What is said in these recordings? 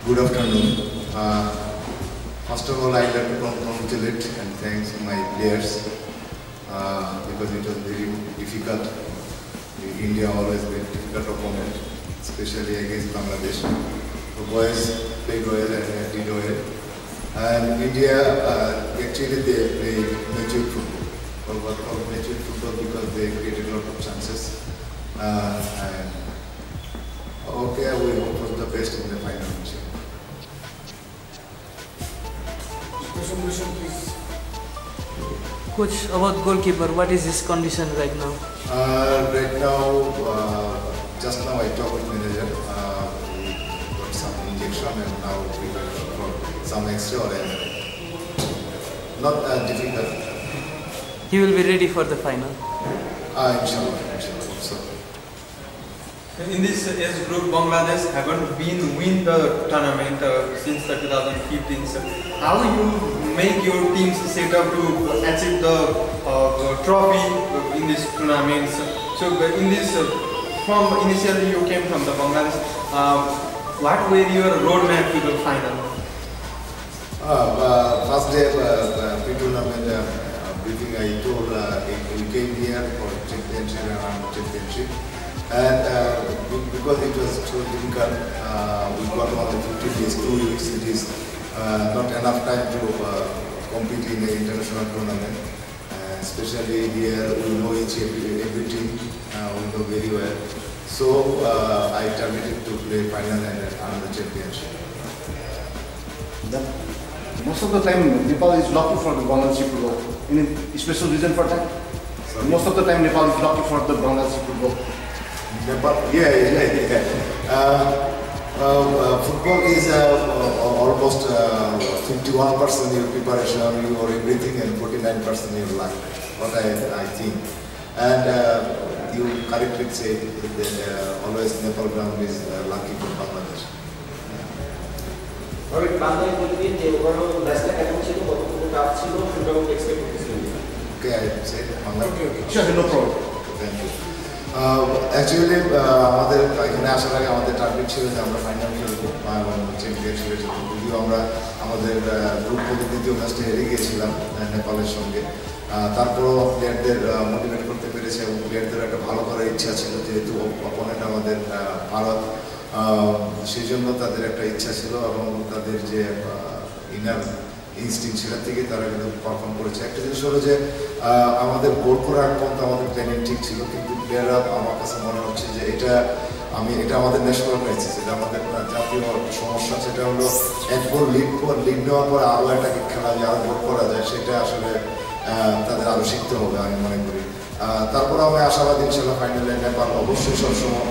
Good afternoon. First of all, I'd like to congratulate and thanks my players because it was very difficult. India always been difficult opponent, especially against Bangladesh. The boys played well and did well. And India actually they play mature football. Or what called mature football because they created a lot of chances. And okay, we hope for the best in the final match. Question, please. Coach, about goalkeeper, what is his condition right now? Right now, just now I talked with manager. We got some injection and now we will for some extra or not difficult. He will be ready for the final. Inshallah, so. In this age group, Bangladesh haven't been win the tournament since the 2015. So how you make your teams set up to achieve the trophy in this tournament? So in this, from initially you came from the Bangladesh. What were your roadmap to the final? First day pre-tournament briefing, I told we came here for championship and championship. And because it was so difficult, we got only 15 days, 2 weeks. It is not enough time to compete in the international tournament. Especially here, we know every team, we know very well. So I targeted to play final and another championship. Most of the time, Nepal is lucky for the Bangladeshi football. Any special reason for that? Sorry? Most of the time, Nepal is lucky for the Bangladeshi football. Football is almost 51% your preparation, your everything, and 49% your life. What I think, and you correctly say that always Nepal ground is lucky for Bangladesh. Okay, I say Okay. Sure, no problem. Thank you. Actually, আমাদের এখানে আসার আগে আমাদের target ছিল যে আমরা final খেলবো এবং চ্যাম্পিয়নশিপের জন্য। যদিও আমরা আমাদের গ্রুপ পর্বে দ্বিতীয় ম্যাচটা হেরে গিয়েছিলাম নেপালের সঙ্গে, তারপরও প্লেয়ারদের মোটিভেট করতে পেরেছে এবং প্লেয়ারদের একটা ভালো করার ইচ্ছা ছিল, যেহেতু অপোনেন্ট আমাদের ভারত, সেই জন্য তাদের একটা ইচ্ছা ছিল এবং তাদের যে ইনার ইনস্টিংক্ট সেটা থেকে তারা কিন্তু পারফর্ম করেছে। একটা জিনিস হলো যে আমাদের গোল করার পর্যন্ত আমাদের প্ল্যানিং ঠিক ছিল, কিন্তু প্লেয়াররা আমার কাছে মনে হচ্ছে যে এটা আমাদের ন্যাশনাল ম্যাচ, যেটা আমাদের জাতীয় সমস্যা, সেটা হলো এক গোল লিড নেওয়ার পর আরও একটা খেলা যে আরও গোল করা যায়, সেটা আসলে তাদের আরও শিখতে হবে আমি মনে করি। তারপর আমি আশাবাদী ইনশাল্লাহ ফাইনালে নেপাল অবশ্যই সবসময়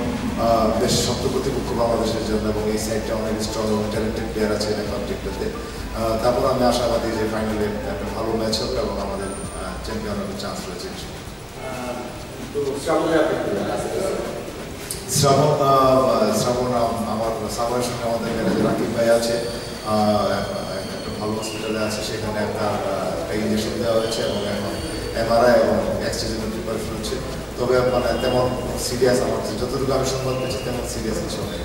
বেশ শক্ত প্রতিপক্ষ বাংলাদেশের জন্য, এবং এই সাইডটা অনেক স্ট্রং এবং ট্যালেন্টেড প্লেয়ার আছে নেপাল টিমটাতে। তারপর আমি আশাবাদী যে ফাইনালে একটা ভালো ম্যাচ হবে এবং আমাদের চ্যাম্পিয়ন হওয়ার চান্স রয়েছে। শ্রাবণ আমার সাভারের সঙ্গে আমাদের ম্যানেজার রাকিব ভাই আছে, একটা ভালো হসপিটালে আছে, সেখানে একটা ইঞ্জেকশন দেওয়া হয়েছে এবং এখন এমআরআই এবং এক্সচেঞ্জের জন্য প্রিপারেশন হচ্ছে। তবে মানে তেমন সিরিয়াস আমার যতটুকু আমি সংবাদ পেয়েছি তেমন সিরিয়াস কিছু নেই।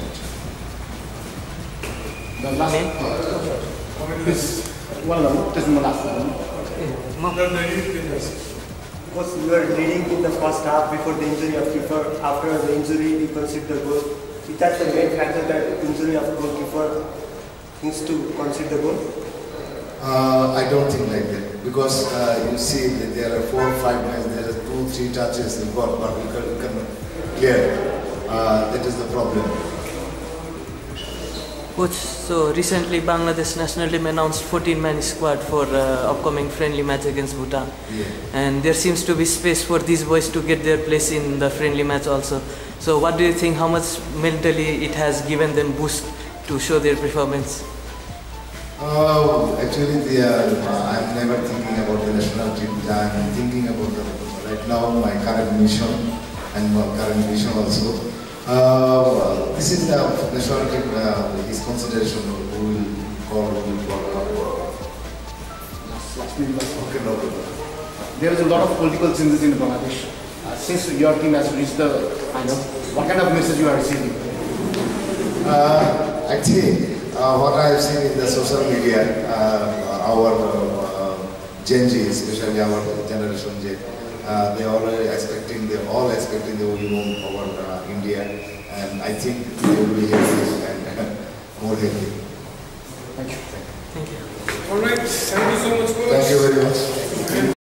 Because you were leading in the first half before the injury of keeper. After the injury, you conceded the goal. Is that the main factor, that injury of the goalkeeper needs to concede the goal? I don't think like that, because you see that there are 4 or 5 men, there are 2 or 3 touches in got, but we can clear. That is the problem. Coach, so recently Bangladesh national team announced 14-man squad for upcoming friendly match against Bhutan. Yeah. And there seems to be space for these boys to get their place in the friendly match also. So what do you think, how much mentally it has given them boost to show their performance? Actually, I'm never thinking about the national team. I'm thinking about right now my current mission and my current vision also. This is the national team, his consideration of who will call. Okay, no problem. There is a lot of political changes in Bangladesh. Since your team has reached the final, what kind of message you are receiving? Actually, what I have seen in the social media, our Gen Z, especially our generation Z, they all expecting the winning over India, and I think they will be healthy and more healthy. Thank you. Thank you. All right. Thank you so much, coach. Thank you very much.